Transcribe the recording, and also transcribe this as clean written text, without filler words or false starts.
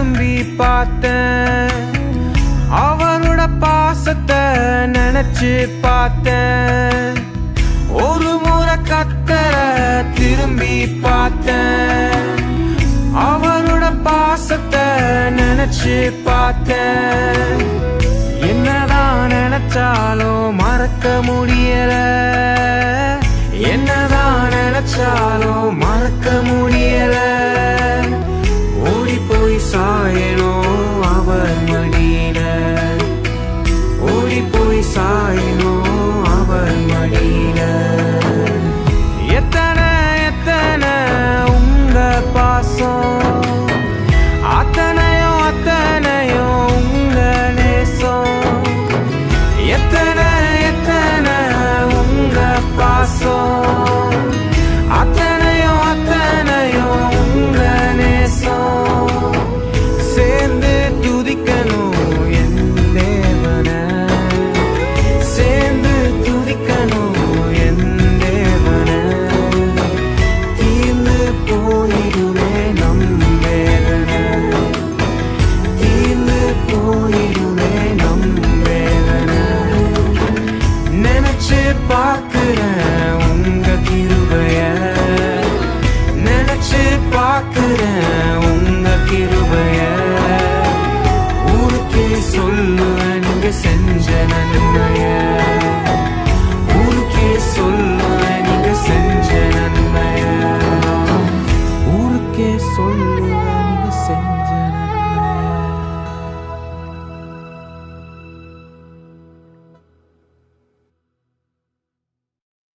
திரும்பி பார்த்தேன், அவரோட பாசத்தை நினைச்சு பார்த்தேன். ஒரு முறை கத்தர திரும்பி பார்த்தேன், அவரோட பாசத்தை நினைச்சு பார்த்தேன். என்னதான் நினைச்சாலும் மறக்க முடியல, என்னதான் நினைச்சாலும் மறக்க முடியல. ஓடி போய் சாயணும் அவர் மடியில, ஓடி போய் சாயணும் அவர் மடியில. எத்தனை எத்தனை உங்க பாசம், அத்தனையும் அத்தனையும் உங்க நேசம். எத்தனை எத்தனை உங்க பாசம், அத்தனையும் அத்தனையும் உங்க நேசம். சேர்ந்து துதிக்கணும் என் தேவனை, சேர்ந்து துதிக்கணும் என் தேவனை. தீர்ந்து போயிடுமே நம் வேதனை, தீர்ந்து போயிடுமே நம் வேதனை. நினைச்சு பார்க்கிறேன் உங்க கிருபைய, நினைச்சு பார்க்கிறேன்